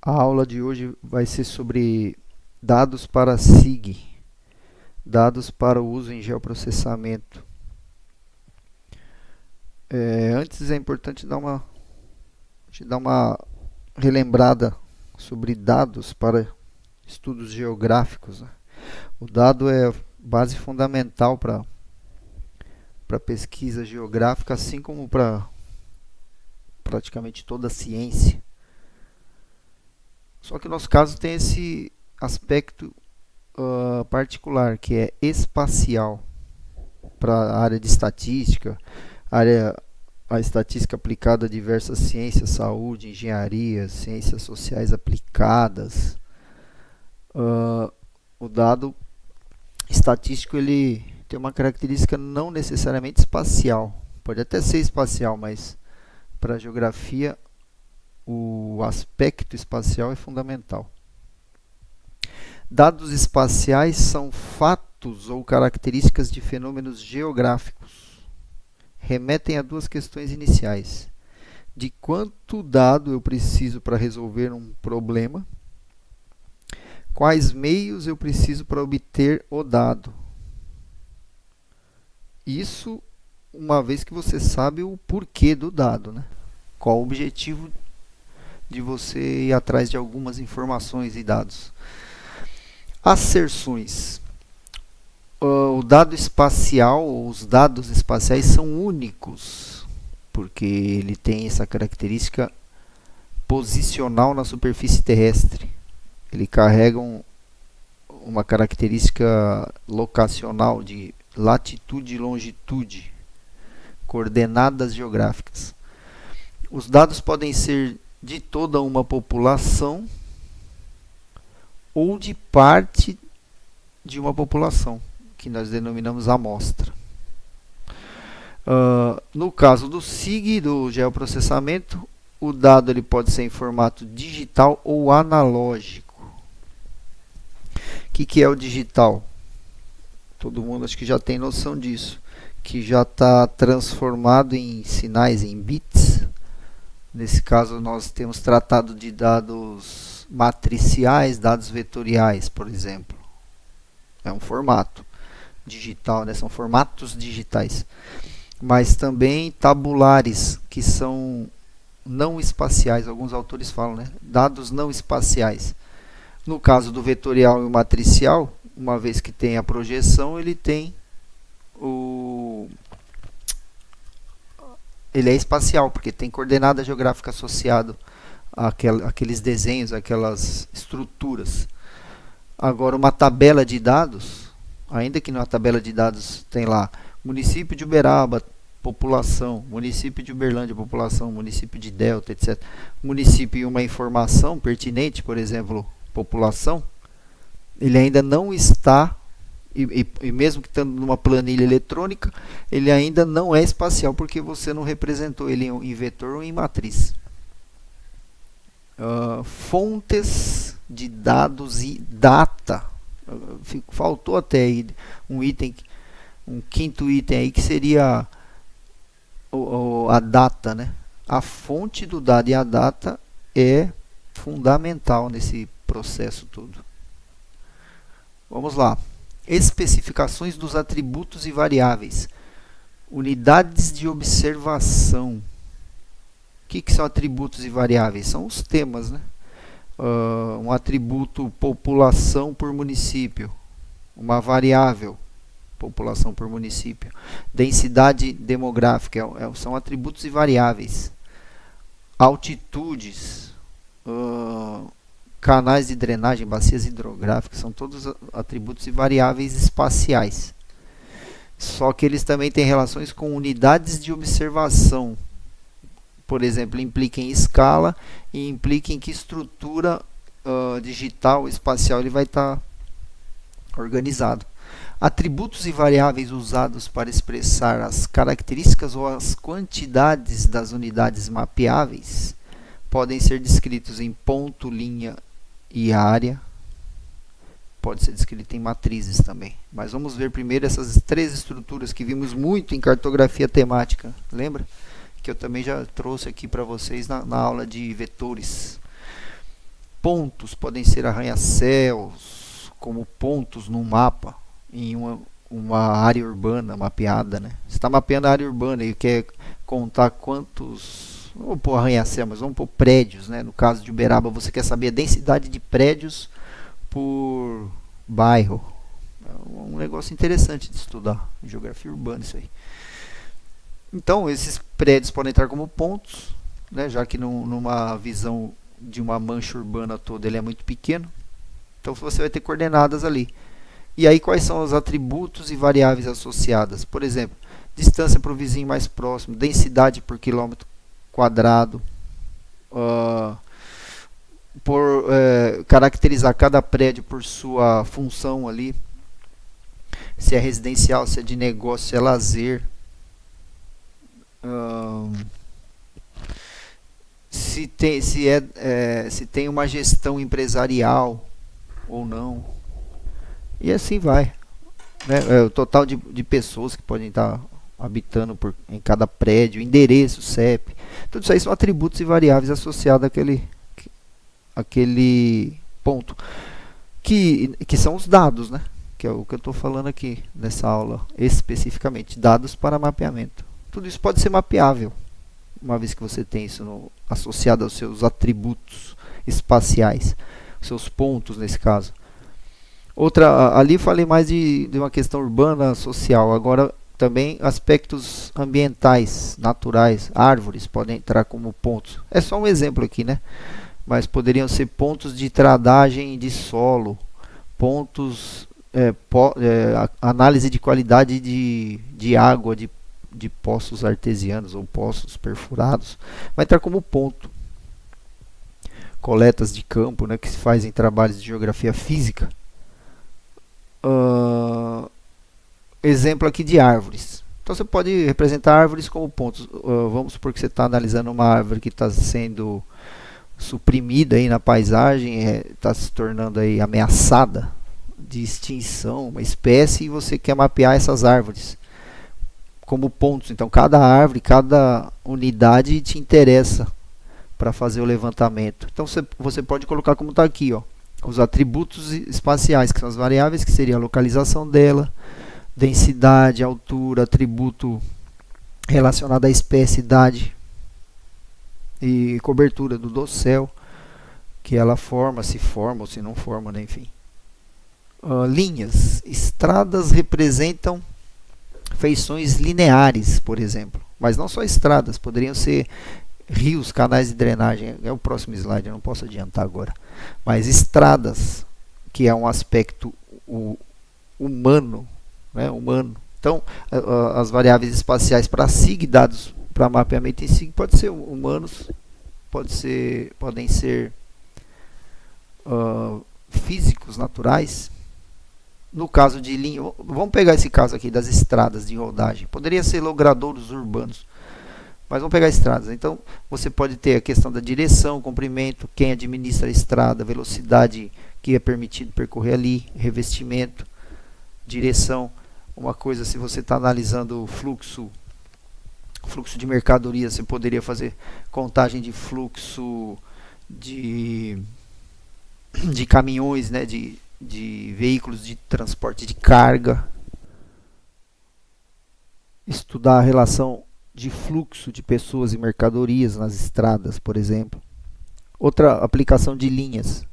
A aula de hoje vai ser sobre dados para SIG, dados para o uso em geoprocessamento. Antes é importante dar uma relembrada sobre dados para estudos geográficos, né? O dado é base fundamental para pesquisa geográfica, assim como para praticamente toda a ciência. Só que o nosso caso tem esse aspecto particular, que é espacial, para a área de estatística, a estatística aplicada a diversas ciências, saúde, engenharia, ciências sociais aplicadas. O dado estatístico ele tem uma característica não necessariamente espacial, pode até ser espacial, mas para a geografia o aspecto espacial é fundamental. Dados espaciais são fatos ou características de fenômenos geográficos. Remetem a duas questões iniciais: de quanto dado eu preciso para resolver um problema, quais meios eu preciso para obter o dado. Isso uma vez que você sabe o porquê do dado, né? Qual o objetivo de você ir atrás de algumas informações e dados. Asserções. O dado espacial, os dados espaciais são únicos, porque ele tem essa característica posicional na superfície terrestre. Ele carrega uma característica locacional de latitude e longitude, coordenadas geográficas. Os dados podem ser de toda uma população ou de parte de uma população, que nós denominamos amostra. No caso do SIG, do geoprocessamento, o dado ele pode ser em formato digital ou analógico. O que é o digital? Todo mundo acho que já tem noção disso, que já está transformado em sinais, em bits. Nesse caso nós temos tratado de dados matriciais, dados vetoriais, por exemplo. É um formato digital, né? São formatos digitais. Mas também tabulares, que são não espaciais, alguns autores falam, né? Dados não espaciais. No caso do vetorial e o matricial, uma vez que tem a projeção, ele é espacial, porque tem coordenada geográfica associado àqueles desenhos, aquelas estruturas. Agora, uma tabela de dados, ainda que na tabela de dados tem lá município de Uberaba, população, município de Uberlândia, população, município de Delta, etc. Município e uma informação pertinente, por exemplo, população, ele ainda não está, e mesmo que estando numa planilha eletrônica, ele ainda não é espacial, porque você não representou ele em vetor ou em matriz. Fontes de dados e data. Faltou até aí um item, um quinto item aí, que seria a data, né? A fonte do dado e a data é fundamental nesse processo todo. Vamos lá. Especificações dos atributos e variáveis. Unidades de observação. O que são atributos e variáveis? São os temas, né? Um atributo população por município. Uma variável população por município. Densidade demográfica são atributos e variáveis. Altitudes. Canais de drenagem, bacias hidrográficas, são todos atributos e variáveis espaciais. Só que eles também têm relações com unidades de observação. Por exemplo, implica em escala e implica em que estrutura digital, espacial ele vai estar organizado. Atributos e variáveis usados para expressar as características ou as quantidades das unidades mapeáveis podem ser descritos em ponto, linha e área. Pode ser descrito em matrizes também. Mas vamos ver primeiro essas três estruturas que vimos muito em cartografia temática. Lembra? Que eu também já trouxe aqui para vocês na aula de vetores. pontos podem ser arranha-céus, como pontos no mapa, em uma área urbana mapeada, né? Você está mapeando a área urbana e quer contar quantos, vamos pôr arranha-céu, mas vamos pôr prédios, né? No caso de Uberaba, você quer saber a densidade de prédios por bairro. É um negócio interessante de estudar, geografia urbana, isso aí. Então, esses prédios podem entrar como pontos, né? Já que numa visão de uma mancha urbana toda ele é muito pequeno. Então, você vai ter coordenadas ali. E aí, quais são os atributos e variáveis associadas? Por exemplo, distância para o vizinho mais próximo, densidade por quilômetro quadrado, caracterizar cada prédio por sua função ali, se é residencial, se é de negócio, se é lazer, se tem uma gestão empresarial ou não, e assim vai, né? O total de pessoas que podem estar habitando em cada prédio, endereço, CEP, tudo isso aí são atributos e variáveis associados àquele ponto, que são os dados, né? Que é o que eu estou falando aqui nessa aula, especificamente, dados para mapeamento. Tudo isso pode ser mapeável, uma vez que você tem isso associado aos seus atributos espaciais, seus pontos nesse caso. Ali falei mais de uma questão urbana, social. Agora também aspectos ambientais, naturais, árvores podem entrar como pontos. É só um exemplo aqui, né? Mas poderiam ser pontos de tradagem de solo, pontos, análise de qualidade de água de poços artesianos ou poços perfurados. Vai entrar como ponto. Coletas de campo, né, que se faz em trabalhos de geografia física. Exemplo aqui de árvores. Então você pode representar árvores como pontos. Vamos supor que você está analisando uma árvore que está sendo suprimida aí na paisagem, está se tornando aí ameaçada de extinção, uma espécie, e você quer mapear essas árvores como pontos. Então cada árvore, cada unidade te interessa para fazer o levantamento. Então você pode colocar como está aqui, ó, os atributos espaciais, que são as variáveis, que seria a localização dela, densidade, altura, atributo relacionado à espécie, idade e cobertura do dossel que ela forma, se forma ou se não forma, né? Enfim. Linhas. Estradas representam feições lineares, por exemplo. Mas não só estradas, poderiam ser rios, canais de drenagem. É o próximo slide, eu não posso adiantar agora. Mas estradas, que é um aspecto humano, né? Humano. Então, as variáveis espaciais para SIG, dados para mapeamento em SIG, pode ser humanos, podem ser físicos, naturais. No caso de linha, vamos pegar esse caso aqui das estradas de rodagem. Poderia ser logradouros urbanos, mas vamos pegar estradas. Então, você pode ter a questão da direção, comprimento, quem administra a estrada, velocidade que é permitido percorrer ali, revestimento, direção. Uma coisa, se você está analisando o fluxo de mercadoria, você poderia fazer contagem de fluxo de caminhões, né, de veículos de transporte de carga, estudar a relação de fluxo de pessoas e mercadorias nas estradas, por exemplo. Outra aplicação de linhas.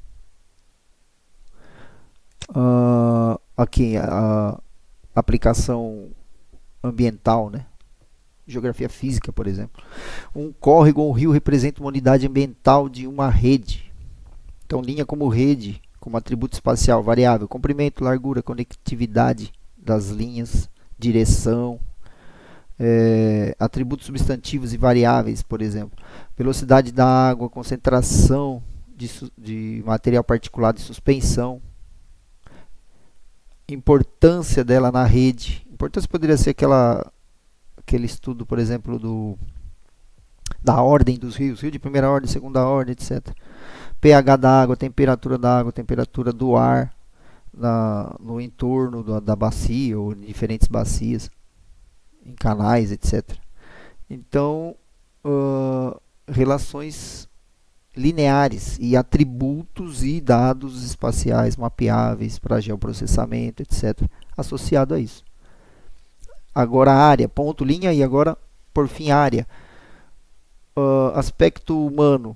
Aqui a aplicação ambiental, né? Geografia física, por exemplo. Um córrego ou um rio representa uma unidade ambiental de uma rede. Então, linha como rede, como atributo espacial variável, comprimento, largura, conectividade das linhas, direção, atributos substantivos e variáveis, por exemplo, velocidade da água, concentração de material particulado e suspensão, importância dela na rede. Importância poderia ser aquele estudo, por exemplo, da ordem dos rios, rio de primeira ordem, segunda ordem, etc. pH da água, temperatura do ar no entorno da bacia ou em diferentes bacias, em canais, etc. Então, relações lineares e atributos e dados espaciais mapeáveis para geoprocessamento, etc., associado a isso. Agora área, ponto, linha e agora, por fim, área. Aspecto humano,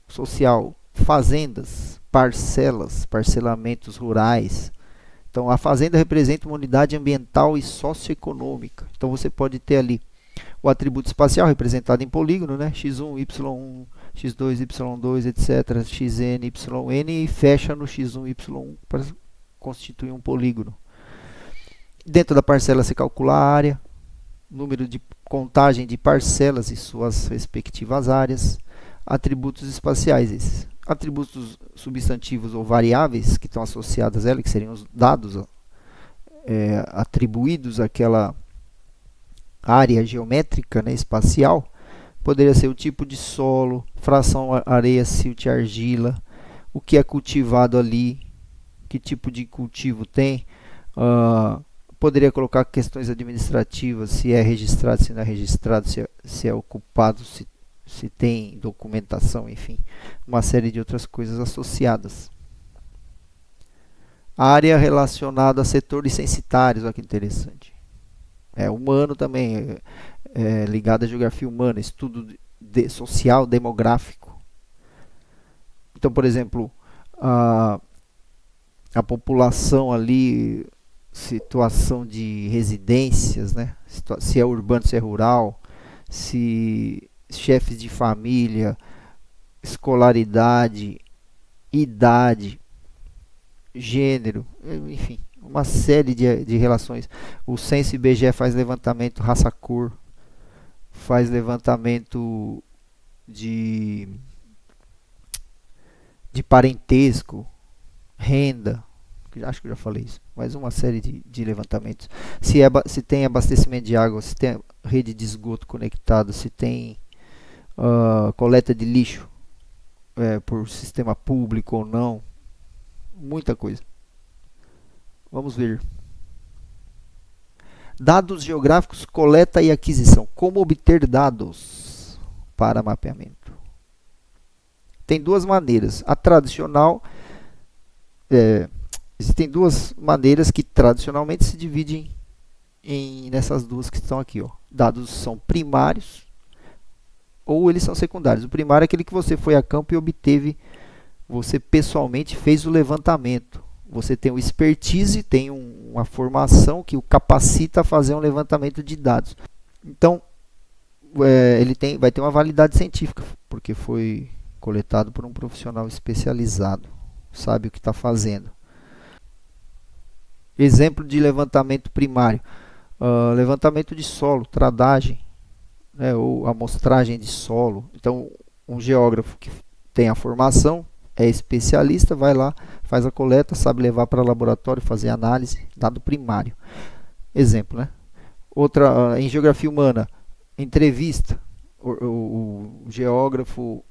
social, fazendas, parcelas, parcelamentos rurais. Então, a fazenda representa uma unidade ambiental e socioeconômica. Então, você pode ter ali o atributo espacial representado em polígono, né? x1, y1, x2, y2, etc., xn, yn, e fecha no x1, y1 para constituir um polígono. Dentro da parcela se calcula a área, número de contagem de parcelas e suas respectivas áreas, atributos espaciais, esses atributos substantivos ou variáveis que estão associados a ela, que seriam os dados atribuídos àquela área geométrica, né, espacial. Poderia ser o tipo de solo, fração areia, silt, argila, o que é cultivado ali, que tipo de cultivo tem. Poderia colocar questões administrativas, se é registrado, se não é registrado, se é ocupado, se tem documentação, enfim, uma série de outras coisas associadas. Área relacionada a setores censitários, olha que interessante. Humano também, ligado à geografia humana, estudo social, demográfico. Então, por exemplo, a população ali, situação de residências, né? Se é urbano, se é rural, se chefes de família, escolaridade, idade, gênero, enfim, uma série de relações. O Censo IBGE faz levantamento raça-cor, faz levantamento de parentesco, renda, acho que eu já falei isso, mas uma série de levantamentos. Se tem abastecimento de água, se tem rede de esgoto conectada, se tem coleta de lixo por sistema público ou não, muita coisa. Vamos ver. Dados geográficos, coleta e aquisição. Como obter dados para mapeamento? Tem duas maneiras. A tradicional, existem duas maneiras que tradicionalmente se dividem nessas duas que estão aqui. Dados são primários ou eles são secundários. O primário é aquele que você foi a campo e obteve, você pessoalmente fez o levantamento. Você tem o expertise, tem uma formação que o capacita a fazer um levantamento de dados. Então, ele vai ter uma validade científica, porque foi coletado por um profissional especializado, sabe o que está fazendo. Exemplo de levantamento primário: levantamento de solo, tradagem, né, ou amostragem de solo. Então, um geógrafo que tem a formação, é especialista, vai lá, faz a coleta, sabe levar para o laboratório, fazer análise, dado primário. Exemplo, né? Outra, em geografia humana, entrevista. O geógrafo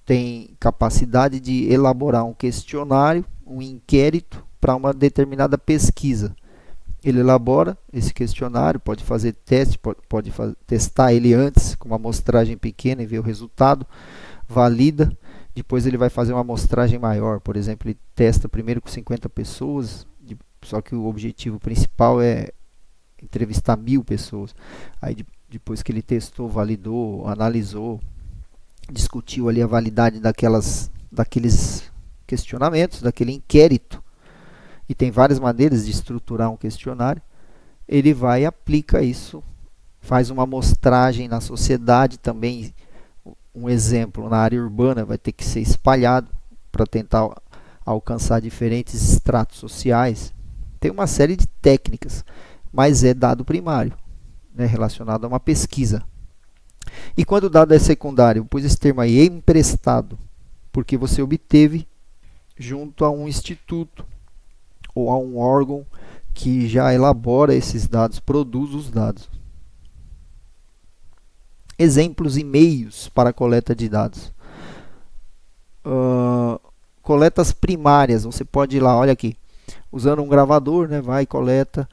tem capacidade de elaborar um questionário, um inquérito para uma determinada pesquisa. Ele elabora esse questionário, pode fazer teste, pode testar ele antes com uma amostragem pequena e ver o resultado, valida. Depois ele vai fazer uma amostragem maior, por exemplo, ele testa primeiro com 50 pessoas, só que o objetivo principal é entrevistar 1000 pessoas. Aí depois que ele testou, validou, analisou, discutiu ali a validade daqueles questionamentos, daquele inquérito, e tem várias maneiras de estruturar um questionário, ele vai e aplica isso, faz uma amostragem na sociedade também. Um exemplo, na área urbana vai ter que ser espalhado para tentar alcançar diferentes estratos sociais. Tem uma série de técnicas, mas é dado primário, né, relacionado a uma pesquisa. E quando o dado é secundário, pois esse termo aí é emprestado, porque você obteve junto a um instituto ou a um órgão que já elabora esses dados, produz os dados. Exemplos e meios para a coleta de dados. Coletas primárias, você pode ir lá, olha aqui, usando um gravador, né, vai e coleta,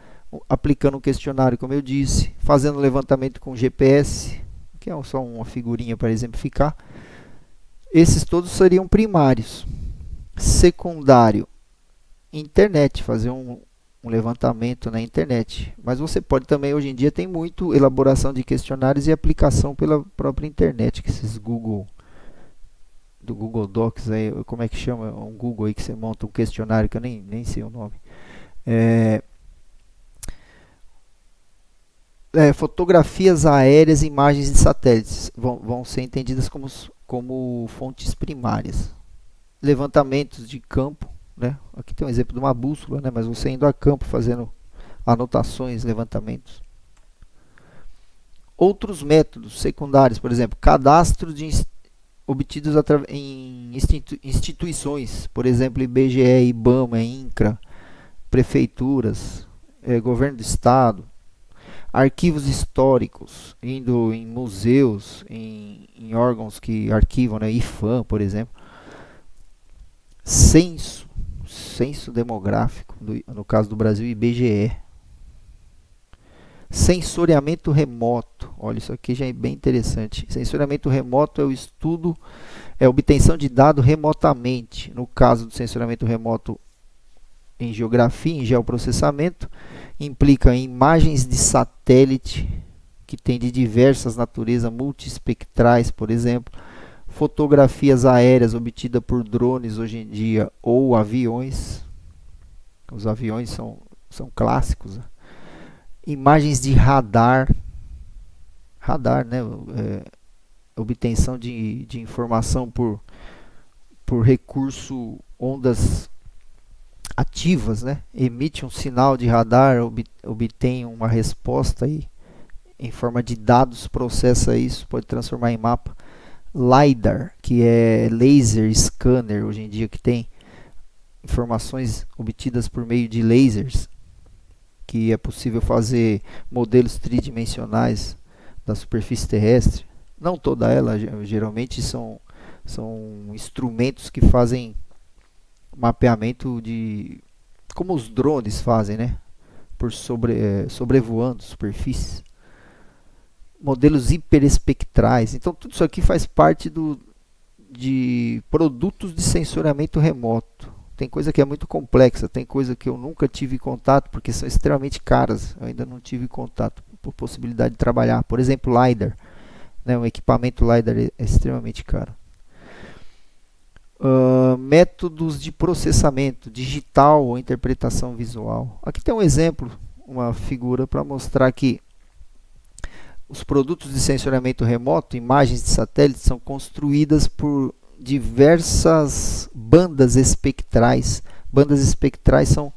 aplicando um questionário, como eu disse, fazendo levantamento com GPS, que é só uma figurinha para exemplificar. Esses todos seriam primários. Secundário, internet, fazer um levantamento na internet. Mas você pode também, hoje em dia, tem muito elaboração de questionários e aplicação pela própria internet, que esses Google, do Google Docs, aí, como é que chama? Um Google aí que você monta um questionário que eu nem sei o nome. Fotografias aéreas e imagens de satélites vão ser entendidas como fontes primárias. Levantamentos de campo, né? Aqui tem um exemplo de uma bússola, né? Mas você indo a campo fazendo anotações, levantamentos. Outros métodos secundários, por exemplo, cadastro obtidos em instituições, por exemplo, IBGE, IBAMA, INCRA, prefeituras, governo do estado, arquivos históricos, indo em museus, em órgãos que arquivam, né? IFAM, por exemplo. Censo demográfico, no caso do Brasil, IBGE. Sensoriamento remoto, olha, isso aqui já é bem interessante. Sensoriamento remoto é o estudo, é a obtenção de dado remotamente. No caso do sensoriamento remoto em geografia, em geoprocessamento, implica em imagens de satélite que tem de diversas naturezas multiespectrais, por exemplo, fotografias aéreas obtidas por drones hoje em dia ou aviões. Os aviões são clássicos. Imagens de radar, né? Obtenção de informação por recurso ondas ativas, né? Emite um sinal de radar, obtém uma resposta aí, em forma de dados, processa isso, pode transformar em mapa. LiDAR, que é laser scanner, hoje em dia, que tem informações obtidas por meio de lasers, que é possível fazer modelos tridimensionais da superfície terrestre. Não toda ela, geralmente são instrumentos que fazem mapeamento de como os drones fazem, né? Por sobrevoando superfícies. Modelos hiperespectrais. Então tudo isso aqui faz parte de produtos de sensoriamento remoto. Tem coisa que é muito complexa, tem coisa que eu nunca tive contato porque são extremamente caras. Eu ainda não tive contato por possibilidade de trabalhar. Por exemplo, LiDAR, né? Um equipamento LiDAR é extremamente caro. Métodos de processamento digital ou interpretação visual. Aqui tem um exemplo, uma figura para mostrar que os produtos de sensoriamento remoto, imagens de satélite, são construídas por diversas bandas espectrais. Bandas espectrais são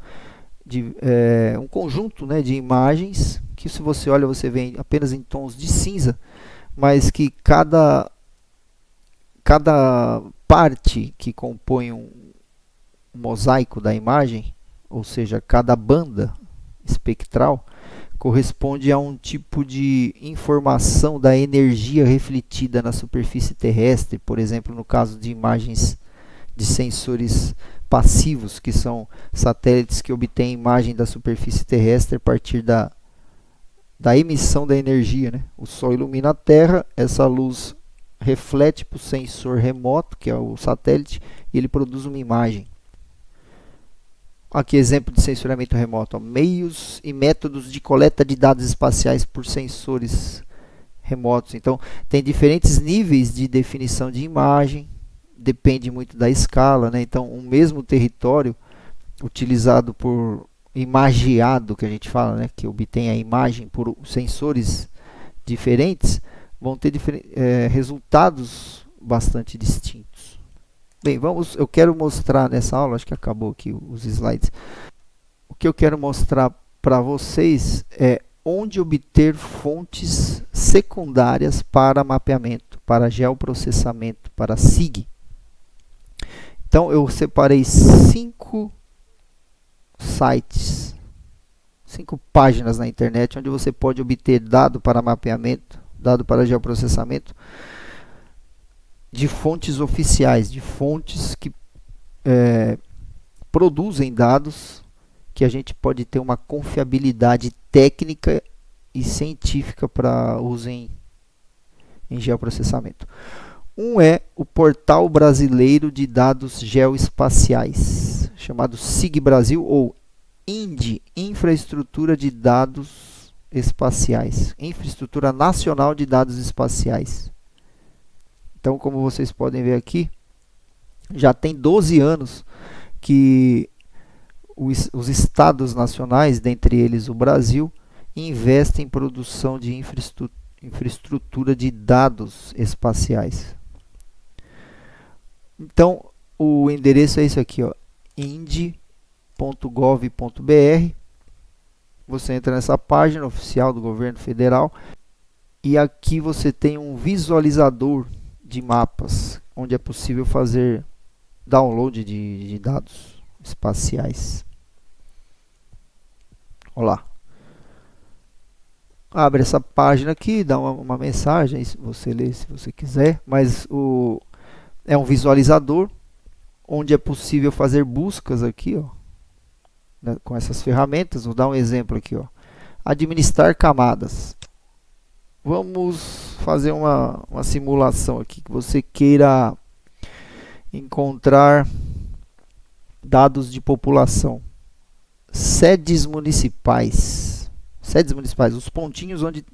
um conjunto, né, de imagens que, se você olha, você vê apenas em tons de cinza, mas que cada parte que compõe um mosaico da imagem, ou seja, cada banda espectral, corresponde a um tipo de informação da energia refletida na superfície terrestre. Por exemplo, no caso de imagens de sensores passivos, que são satélites que obtêm imagem da superfície terrestre a partir da emissão da energia, né? O Sol ilumina a Terra, essa luz reflete para o sensor remoto, que é o satélite, e ele produz uma imagem. Aqui exemplo de sensoriamento remoto, meios e métodos de coleta de dados espaciais por sensores remotos. Então, tem diferentes níveis de definição de imagem, depende muito da escala, né? Então, um mesmo território utilizado por imageado, que a gente fala, né? Que obtém a imagem por sensores diferentes, vão ter resultados bastante distintos. Bem, eu quero mostrar nessa aula, acho que acabou aqui os slides. O que eu quero mostrar para vocês é onde obter fontes secundárias para mapeamento, para geoprocessamento, para SIG. Então eu separei 5 sites, 5 páginas na internet onde você pode obter dado para mapeamento, dado para geoprocessamento, de fontes oficiais, de fontes que produzem dados que a gente pode ter uma confiabilidade técnica e científica para uso em geoprocessamento. Um é o Portal Brasileiro de Dados Geoespaciais, chamado SIG Brasil, ou INDE, Infraestrutura de Dados Espaciais, Infraestrutura Nacional de Dados Espaciais. Então, como vocês podem ver aqui, já tem 12 anos que os estados nacionais, dentre eles o Brasil, investem em produção de infraestrutura de dados espaciais. Então, o endereço é isso aqui, ó, inde.gov.br. Você entra nessa página oficial do governo federal e aqui você tem um visualizador de mapas, onde é possível fazer download de dados espaciais. Olha lá. Abre essa página aqui, dá uma mensagem, você lê se você quiser, mas é um visualizador onde é possível fazer buscas aqui, ó, né, com essas ferramentas. Vou dar um exemplo aqui, ó. Administrar camadas. Vamos fazer uma simulação aqui, que você queira encontrar dados de população. Sedes municipais, os pontinhos onde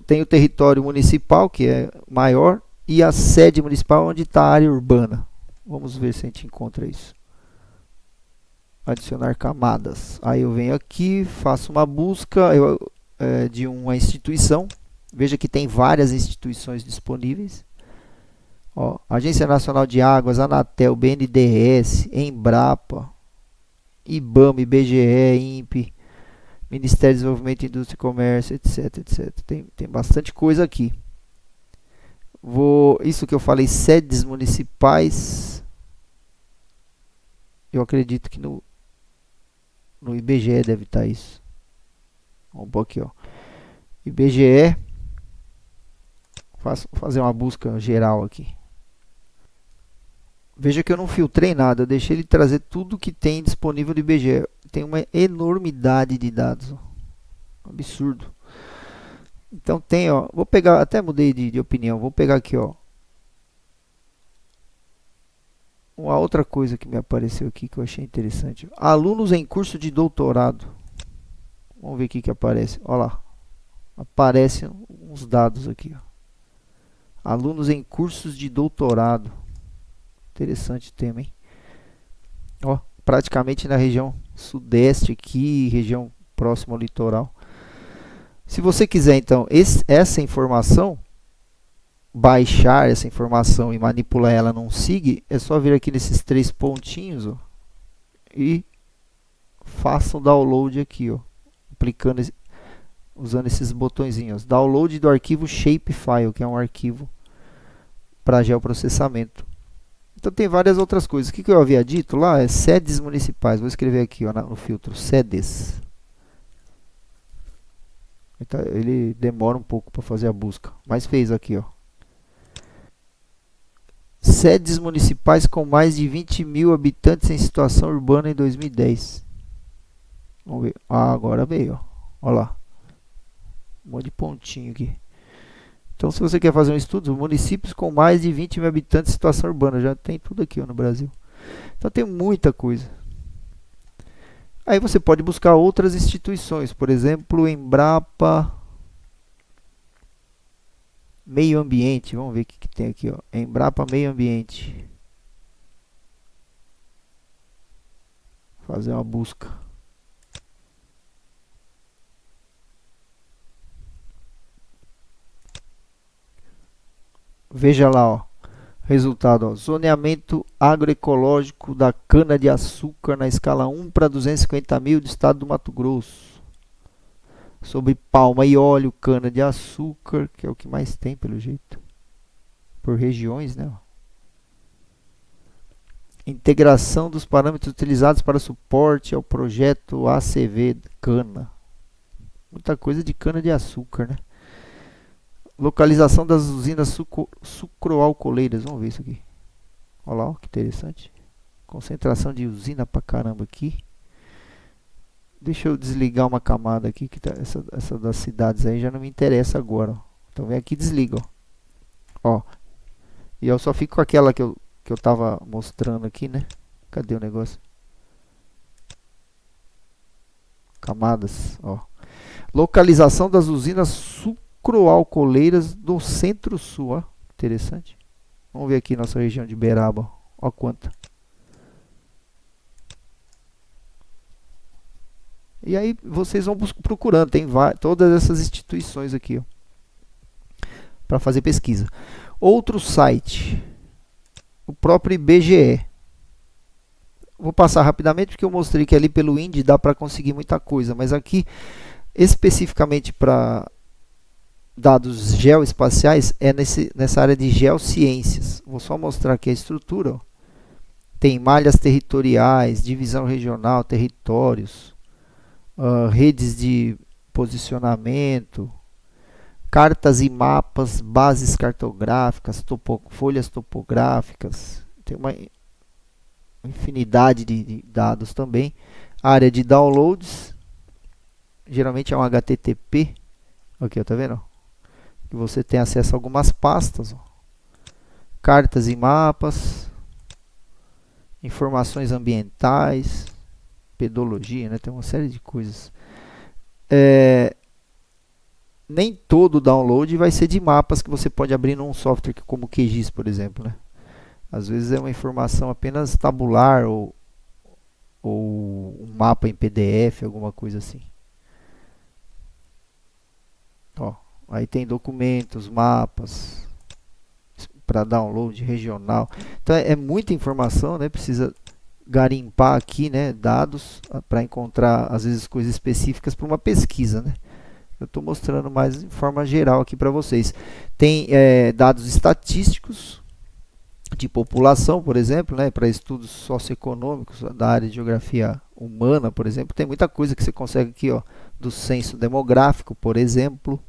tem o território municipal, que é maior, e a sede municipal onde está a área urbana. Vamos ver se a gente encontra isso. Adicionar camadas. Aí eu venho aqui, faço uma busca de uma instituição. Veja que tem várias instituições disponíveis. Ó, Agência Nacional de Águas, Anatel, BNDES, Embrapa, IBAMA, IBGE, INPE, Ministério do Desenvolvimento, Indústria e Comércio, etc, etc. Tem bastante coisa aqui. Isso que eu falei, sedes municipais, eu acredito que no IBGE deve estar isso. Vamos pôr aqui, ó. IBGE, fazer uma busca geral aqui. Veja que eu não filtrei nada, eu deixei ele trazer tudo que tem disponível do IBGE. Tem uma enormidade de dados, ó. Absurdo. Então tem, ó, vou pegar, até mudei de opinião, vou pegar aqui, ó, uma outra coisa que me apareceu aqui que eu achei interessante. Alunos em curso de doutorado. Vamos ver o que aparece. Olha lá, aparecem uns dados aqui, ó. Alunos em cursos de doutorado. Interessante o tema, hein? Ó, praticamente na região sudeste aqui, região próxima ao litoral. Se você quiser, então, essa informação, baixar essa informação e manipular ela num SIG, é só vir aqui nesses 3 pontinhos, ó, e faça o download aqui, ó, aplicando, usando esses botõezinhos. Download do arquivo Shapefile, que é um arquivo para geoprocessamento. Então tem várias outras coisas. O que eu havia dito lá é sedes municipais. Vou escrever aqui, ó, no filtro, sedes. Ele demora um pouco para fazer a busca, mas fez aqui, ó. Sedes municipais com mais de 20 mil habitantes em situação urbana em 2010. Vamos ver. Ah, agora veio, ó. Olha lá. Um monte de pontinho aqui. Então, se você quer fazer um estudo, municípios com mais de 20 mil habitantes em situação urbana, já tem tudo aqui, ó, no Brasil. Então, tem muita coisa. Aí você pode buscar outras instituições, por exemplo, Embrapa Meio Ambiente. Vamos ver o que tem aqui, ó. Embrapa Meio Ambiente. Fazer uma busca. Veja lá, ó. Resultado, ó, zoneamento agroecológico da cana-de-açúcar na escala 1 para 250 mil do estado do Mato Grosso. Sobre palma e óleo, cana-de-açúcar, que é o que mais tem pelo jeito. Por regiões, né? Integração dos parâmetros utilizados para suporte ao projeto ACV cana. Muita coisa de cana-de-açúcar, né? Localização das usinas sucroalcooleiras. Vamos ver isso aqui. Olha lá, ó, que interessante. Concentração de usina pra caramba aqui. Deixa eu desligar uma camada aqui, que tá, essa das cidades aí já não me interessa agora, ó. Então vem aqui e desliga, ó. Ó, E eu só fico com aquela que eu tava mostrando aqui, né? Cadê o negócio? Camadas, ó. Localização das usinas sucroalcooleiras do Centro-Sul, ó. Interessante. Vamos ver aqui nossa região de Beraba, ó quanta. E aí vocês vão procurando, tem todas essas instituições aqui, ó, para fazer pesquisa. Outro site, o próprio IBGE. Vou passar rapidamente porque eu mostrei que ali pelo INDE dá para conseguir muita coisa, mas aqui especificamente para dados geoespaciais é nessa área de geociências. Vou só mostrar aqui a estrutura. Ó. Tem malhas territoriais, divisão regional, territórios, redes de posicionamento, cartas e mapas, bases cartográficas, folhas topográficas. Tem uma infinidade de dados também. Área de downloads, geralmente é um HTTP. Aqui, ó, tá vendo? Que você tem acesso a algumas pastas. Ó. Cartas e mapas, informações ambientais, pedologia, né? Tem uma série de coisas. Nem todo download vai ser de mapas que você pode abrir num software como o QGIS, por exemplo, né? Às vezes é uma informação apenas tabular ou um mapa em PDF, alguma coisa assim. Ó, aí tem documentos, mapas para download regional. Então é muita informação, né? Precisa garimpar aqui, né, dados para encontrar às vezes coisas específicas para uma pesquisa, né? Eu estou mostrando mais de forma geral aqui para vocês. Tem dados estatísticos de população, por exemplo, né, para estudos socioeconômicos da área de geografia humana, por exemplo. Tem muita coisa que você consegue aqui, ó, do censo demográfico, por exemplo,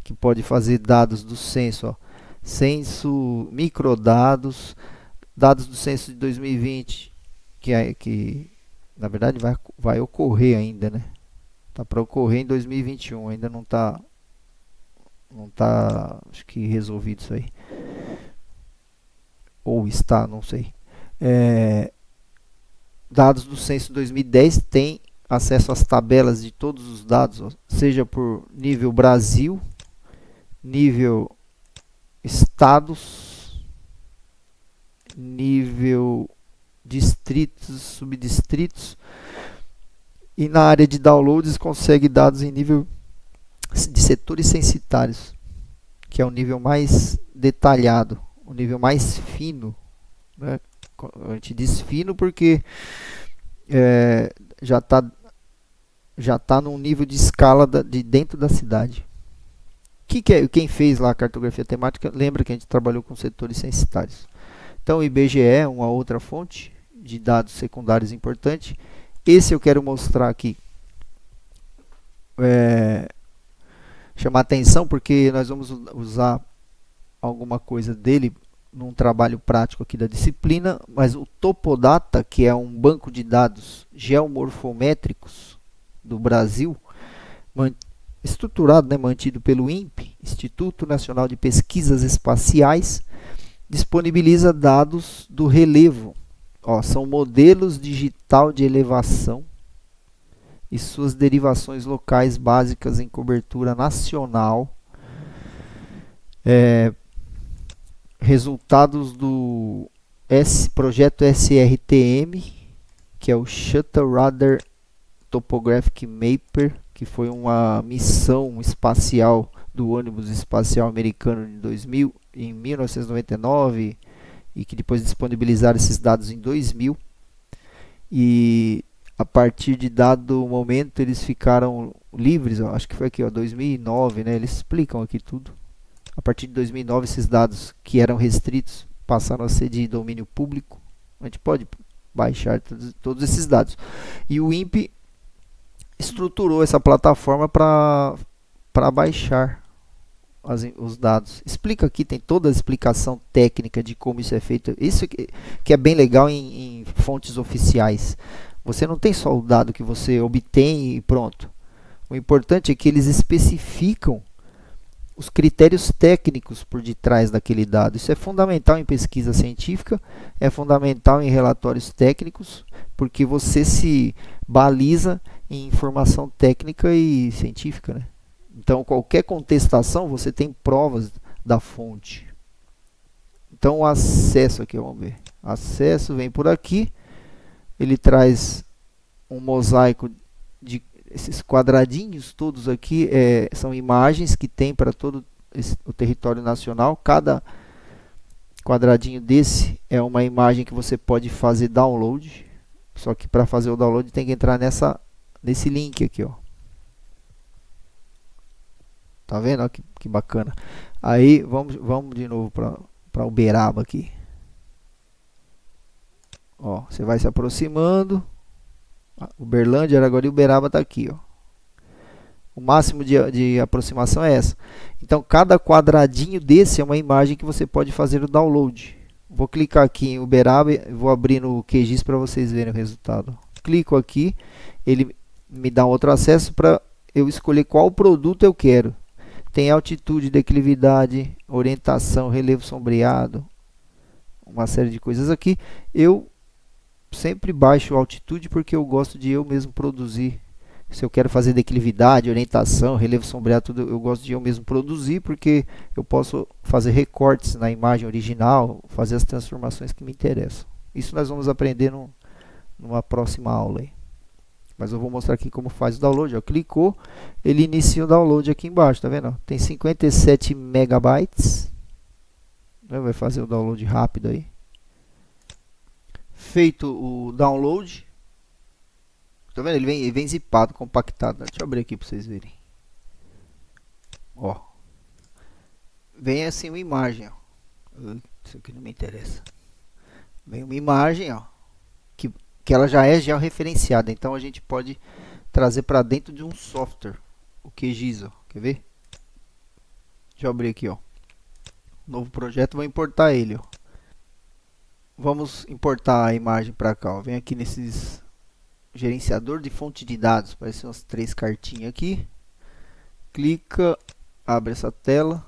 que pode fazer dados do censo, ó, censo, microdados, dados do censo de 2020, que na verdade vai ocorrer ainda, né? Tá para ocorrer em 2021, ainda não tá acho que resolvido isso aí. Ou está, não sei. Dados do censo 2010 tem acesso às tabelas de todos os dados, ó, seja por nível Brasil, nível estados, nível distritos, subdistritos. E na área de downloads consegue dados em nível de setores censitários, que é o nível mais detalhado, o nível mais fino, né? A gente diz fino porque já tá num nível de escala de dentro da cidade. Quem fez lá a cartografia temática lembra que a gente trabalhou com setores censitários. Então o IBGE é uma outra fonte de dados secundários importante. Esse eu quero mostrar aqui, chamar atenção porque nós vamos usar alguma coisa dele num trabalho prático aqui da disciplina, mas o Topodata, que é um banco de dados geomorfométricos do Brasil, estruturado, né, mantido pelo INPE, Instituto Nacional de Pesquisas Espaciais, disponibiliza dados do relevo. Ó, são modelos digital de elevação e suas derivações locais básicas em cobertura nacional. Resultados do projeto SRTM, que é o Shuttle Radar Topographic Mapper, que foi uma missão espacial do ônibus espacial americano em 1999 e que depois disponibilizaram esses dados em 2000. E a partir de dado momento eles ficaram livres, ó, acho que foi aqui, ó, 2009, né? Eles explicam aqui tudo. A partir de 2009 esses dados que eram restritos passaram a ser de domínio público. A gente pode baixar todos esses dados. E o INPE estruturou essa plataforma para baixar os dados. Explica aqui, tem toda a explicação técnica de como isso é feito. Isso que é bem legal em fontes oficiais. Você não tem só o dado que você obtém e pronto. O importante é que eles especificam os critérios técnicos por detrás daquele dado. Isso é fundamental em pesquisa científica, é fundamental em relatórios técnicos, porque você se baliza em informação técnica e científica, né? Então, qualquer contestação, você tem provas da fonte. Então, o acesso aqui, vamos ver. Acesso vem por aqui. Ele traz um mosaico de esses quadradinhos todos aqui. São imagens que tem para todo o território nacional. Cada quadradinho desse é uma imagem que você pode fazer download. Só que para fazer o download tem que entrar nesse link aqui, ó. Tá vendo? Olha que bacana. Aí vamos de novo para Uberaba aqui. Ó, você vai se aproximando. Uberlândia, Araguari e Uberaba tá aqui, ó. O máximo de aproximação é essa. Então, cada quadradinho desse é uma imagem que você pode fazer o download. Vou clicar aqui em Uberaba e vou abrir no QGIS para vocês verem o resultado. Clico aqui, ele me dá um outro acesso para eu escolher qual produto eu quero. Tem altitude, declividade, orientação, relevo sombreado, uma série de coisas aqui. Eu sempre baixo a altitude porque eu gosto de eu mesmo produzir. Se eu quero fazer declividade, orientação, relevo sombreado, tudo, eu gosto de eu mesmo produzir porque eu posso fazer recortes na imagem original, fazer as transformações que me interessam. Isso nós vamos aprender numa próxima aula aí. Mas eu vou mostrar aqui como faz o download. Ó, clicou, ele inicia o download aqui embaixo, tá vendo? Tem 57 megabytes. Vai fazer o download rápido aí. Feito o download, tá vendo? Ele vem zipado, compactado. Deixa eu abrir aqui para vocês verem. Ó, vem assim uma imagem, ó. Isso aqui não me interessa. Vem uma imagem, ó, que ela já é georreferenciada, então a gente pode trazer para dentro de um software, o QGIS, ó. Quer ver? Deixa eu abrir aqui, ó. Novo projeto, vou importar ele, ó. Vamos importar a imagem para cá, ó. Vem aqui nesses gerenciador de fonte de dados, aparecem umas 3 cartinhas aqui. Clica, abre essa tela.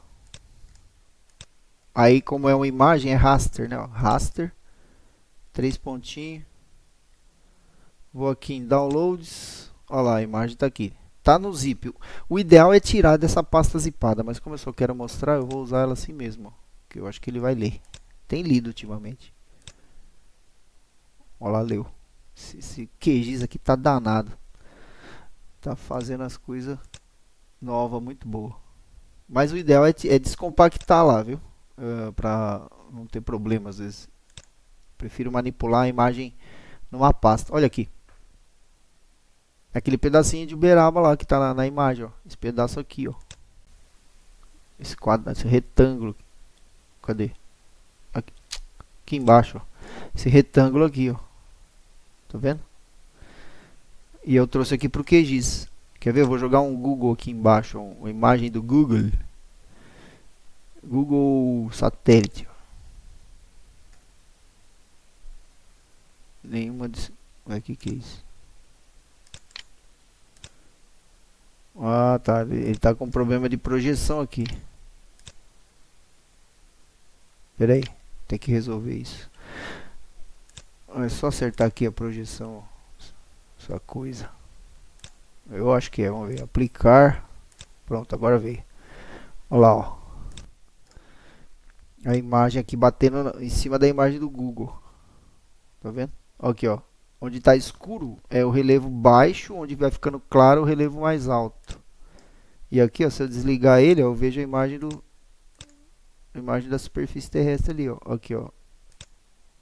Aí, como é uma imagem, é raster, né? Ó, raster, 3 pontinhos. Vou aqui em downloads. Olha lá, a imagem está aqui. Tá no zip. O ideal é tirar dessa pasta zipada, mas como eu só quero mostrar, eu vou usar ela assim mesmo, ó, que eu acho que ele vai ler. Tem lido ultimamente. Olha lá, leu. Esse QGIS aqui tá danado. Tá fazendo as coisas novas, muito boa. Mas o ideal é descompactar lá, viu? Pra não ter problema às vezes. Prefiro manipular a imagem numa pasta. Olha aqui. Aquele pedacinho de Uberaba lá que tá na imagem, ó. Esse pedaço aqui, ó. Esse quadro, esse retângulo. Cadê? Aqui embaixo, ó. Esse retângulo aqui, ó. Tá vendo? E eu trouxe aqui pro QGIS. Quer ver? Eu vou jogar um Google aqui embaixo, ó, uma imagem do Google. Google satélite. Ó. Nenhuma de... Olha aqui que é isso. Ah, tá. Ele tá com problema de projeção aqui. Pera aí. Tem que resolver isso. É só acertar aqui a projeção. Essa coisa. Eu acho que é. Vamos ver. Aplicar. Pronto, agora veio. Olha lá, ó. A imagem aqui batendo em cima da imagem do Google. Tá vendo? Aqui, ó. Onde está escuro é o relevo baixo, onde vai ficando claro o relevo mais alto. E aqui, ó, se eu desligar ele, ó, eu vejo a imagem da superfície terrestre ali, ó. Aqui, ó.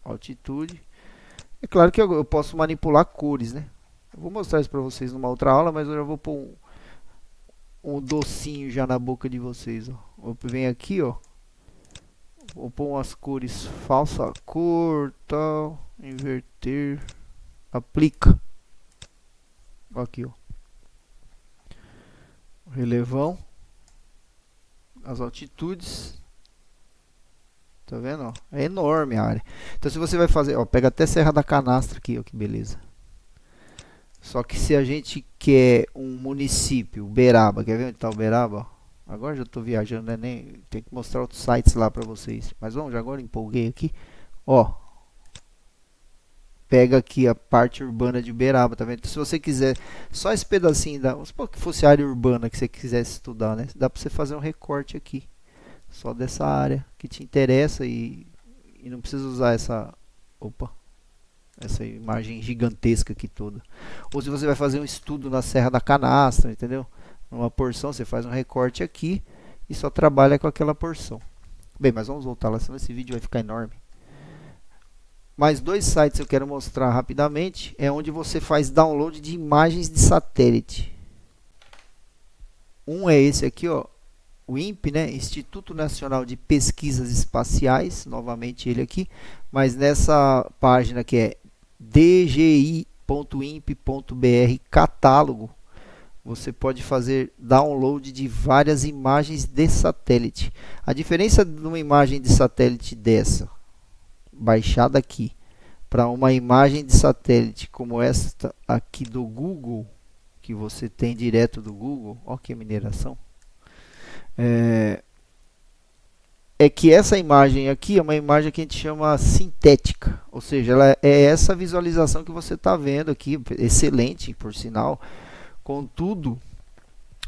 Altitude. É claro que eu posso manipular cores, né? Eu vou mostrar isso para vocês numa outra aula, mas eu já vou pôr um docinho já na boca de vocês, ó. Vem aqui, ó. Vou pôr umas cores falsa cor, tal, inverter, aplica. Aqui, ó. Relevão, as altitudes. Tá vendo, ó? É enorme a área. Então se você vai fazer, ó, pega até Serra da Canastra aqui, ó, que beleza. Só que se a gente quer um município, Uberaba, quer ver onde tá Uberaba, ó? Agora já estou viajando, né? Nem tem que mostrar outros sites lá para vocês. Mas vamos, já agora empolguei aqui. Ó, pega aqui a parte urbana de Uberaba, tá vendo? Então, se você quiser só esse pedacinho vamos supor que fosse a área urbana que você quisesse estudar, né? Dá para você fazer um recorte aqui, só dessa área que te interessa e não precisa usar essa imagem gigantesca aqui toda. Ou se você vai fazer um estudo na Serra da Canastra, entendeu? Numa porção, você faz um recorte aqui e só trabalha com aquela porção. Bem, mas vamos voltar lá, senão esse vídeo vai ficar enorme. Mais dois sites eu quero mostrar rapidamente, é onde você faz download de imagens de satélite. Um é esse aqui, ó, o INPE, né, Instituto Nacional de Pesquisas Espaciais, novamente ele aqui, mas nessa página que é dgi.inpe.br catálogo, você pode fazer download de várias imagens de satélite. A diferença de uma imagem de satélite dessa, baixada aqui, para uma imagem de satélite como esta aqui do Google, que você tem direto do Google, ó que mineração, é que essa imagem aqui é uma imagem que a gente chama sintética, ou seja, ela é essa visualização que você está vendo aqui, excelente por sinal. Contudo,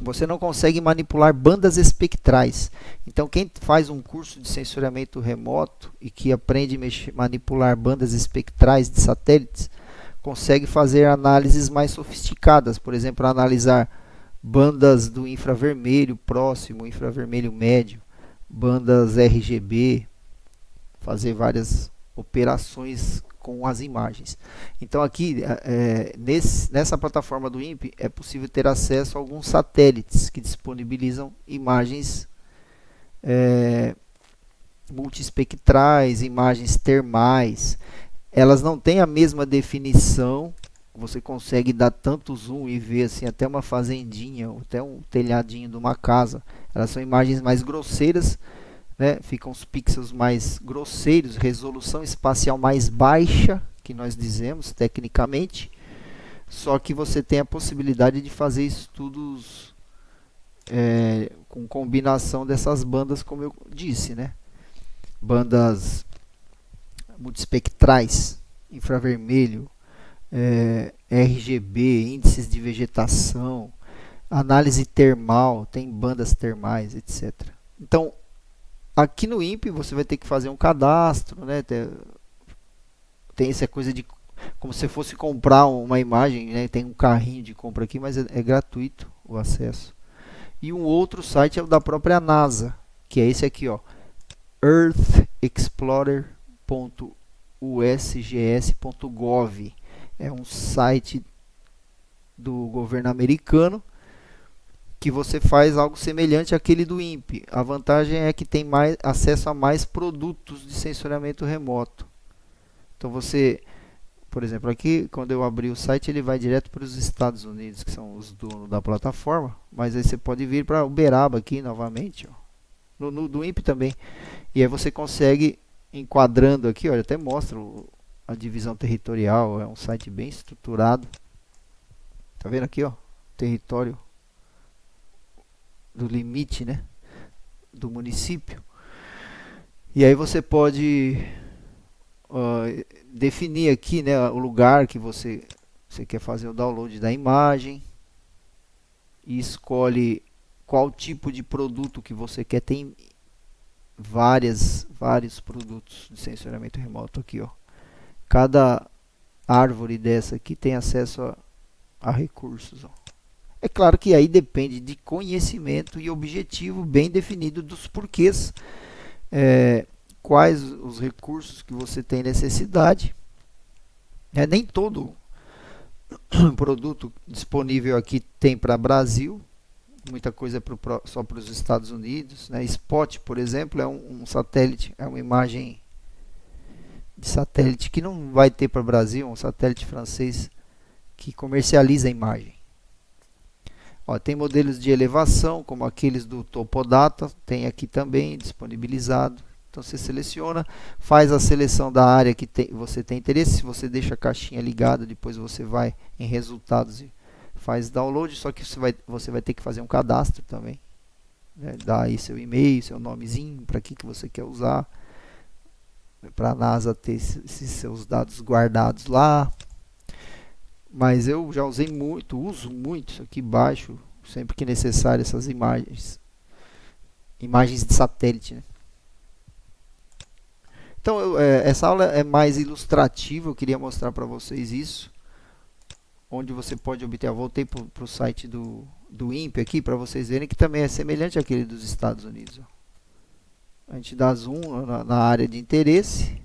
você não consegue manipular bandas espectrais. Então, quem faz um curso de sensoriamento remoto e que aprende a manipular bandas espectrais de satélites, consegue fazer análises mais sofisticadas. Por exemplo, analisar bandas do infravermelho próximo, infravermelho médio, bandas RGB, fazer várias operações com as imagens. Então aqui nessa plataforma do INPE é possível ter acesso a alguns satélites que disponibilizam imagens multiespectrais, imagens termais. Elas não têm a mesma definição, você consegue dar tanto zoom e ver assim até uma fazendinha, ou até um telhadinho de uma casa. Elas são imagens mais grosseiras, né? Ficam os pixels mais grosseiros, resolução espacial mais baixa, que nós dizemos tecnicamente, só que você tem a possibilidade de fazer estudos com combinação dessas bandas, como eu disse, né? Bandas multiespectrais, infravermelho, RGB, índices de vegetação, análise termal, tem bandas termais, etc. Então, aqui no INPE você vai ter que fazer um cadastro, né? Tem essa coisa de como se fosse comprar uma imagem, né? Tem um carrinho de compra aqui, mas é gratuito o acesso. E um outro site é o da própria NASA, que é esse aqui, ó, earthexplorer.usgs.gov. É um site do governo americano que você faz algo semelhante àquele do INPE. A vantagem é que tem mais acesso a mais produtos de sensoriamento remoto. Então você, por exemplo, aqui quando eu abrir o site ele vai direto para os Estados Unidos, que são os donos da plataforma, mas aí você pode vir para Uberaba aqui novamente, ó. Do INPE também. E aí você consegue, enquadrando aqui, olha, até mostra a divisão territorial, é um site bem estruturado. Tá vendo aqui, ó, território do limite, né, do município. E aí você pode definir aqui, né, o lugar que você quer fazer o download da imagem e escolhe qual tipo de produto que você quer. Tem vários produtos de sensoriamento remoto aqui, ó. Cada árvore dessa aqui tem acesso a recursos, ó. É claro que aí depende de conhecimento e objetivo bem definido dos porquês, quais os recursos que você tem necessidade. Nem todo produto disponível aqui tem para Brasil, muita coisa é só para os Estados Unidos, né? Spot, por exemplo, é um satélite, é uma imagem de satélite que não vai ter para o Brasil, um satélite francês que comercializa a imagem. Ó, tem modelos de elevação, como aqueles do Topodata, tem aqui também disponibilizado. Então você seleciona, faz a seleção da área que você tem interesse. Se você deixa a caixinha ligada, depois você vai em resultados e faz download. Só que você vai ter que fazer um cadastro também. né? Dá aí seu e-mail, seu nomezinho, para que você quer usar, para a NASA ter esses seus dados guardados lá. Mas eu já usei muito, uso muito isso aqui, baixo sempre que necessário essas imagens de satélite, né? Então essa aula é mais ilustrativa, eu queria mostrar para vocês isso, onde você pode obter. Eu voltei para o site do INPE aqui para vocês verem que também é semelhante àquele dos Estados Unidos. A gente dá zoom na área de interesse,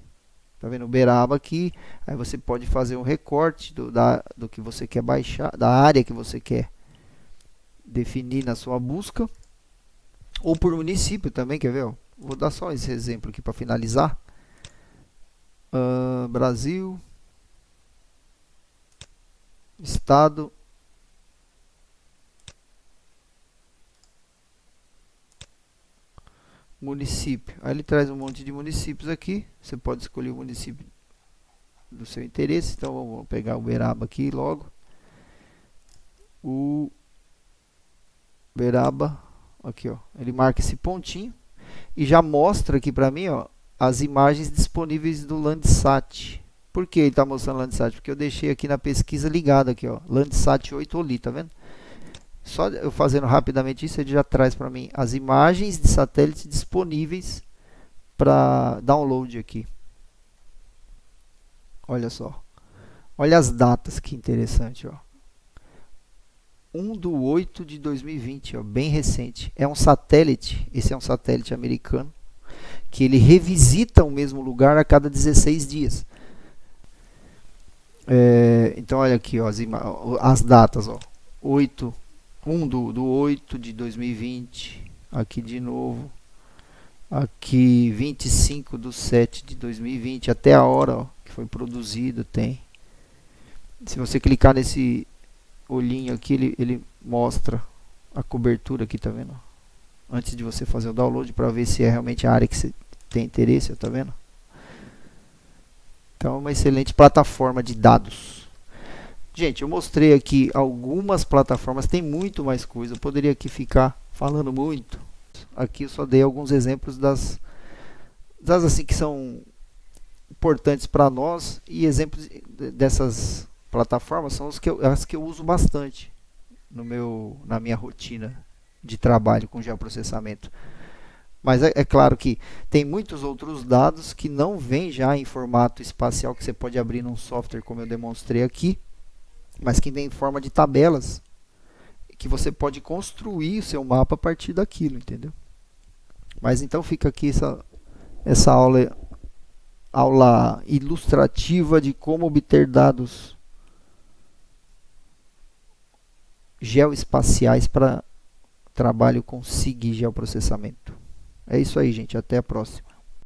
tá vendo o Uberaba aqui, aí você pode fazer um recorte do que você quer baixar, da área que você quer definir na sua busca, ou por município também, quer ver? Ó? Vou dar só esse exemplo aqui para finalizar. Brasil, estado, município. Aí ele traz um monte de municípios aqui. Você pode escolher o município do seu interesse. Então vamos pegar o Uberaba aqui logo. O Uberaba, aqui ó, ele marca esse pontinho e já mostra aqui para mim, ó, as imagens disponíveis do Landsat. Por que ele está mostrando Landsat? Porque eu deixei aqui na pesquisa ligado aqui, ó, Landsat 8 Oli, tá vendo? Só eu fazendo rapidamente isso, ele já traz para mim as imagens de satélite disponíveis para download aqui. Olha só. Olha as datas, que interessante, ó. 1/8 de 2020, ó, bem recente. É um satélite, esse é um satélite americano, que ele revisita o mesmo lugar a cada 16 dias. Então olha aqui, ó, as datas, ó. 1/8 de 2020, aqui de novo, aqui 25/7 de 2020, até a hora, ó, que foi produzido, tem. Se você clicar nesse olhinho aqui, ele mostra a cobertura aqui, tá vendo? Antes de você fazer o download, para ver se é realmente a área que você tem interesse, tá vendo? Então é uma excelente plataforma de dados. Gente, eu mostrei aqui algumas plataformas, tem muito mais coisa, eu poderia aqui ficar falando muito. Aqui eu só dei alguns exemplos das assim que são importantes para nós, e exemplos dessas plataformas são as que eu uso bastante na minha rotina de trabalho com geoprocessamento. Mas é claro que tem muitos outros dados que não vêm já em formato espacial, que você pode abrir num software como eu demonstrei aqui, mas que vem em forma de tabelas, que você pode construir o seu mapa a partir daquilo, entendeu? Mas então fica aqui essa aula ilustrativa de como obter dados geoespaciais para trabalho com SIG geoprocessamento. É isso aí, gente. Até a próxima.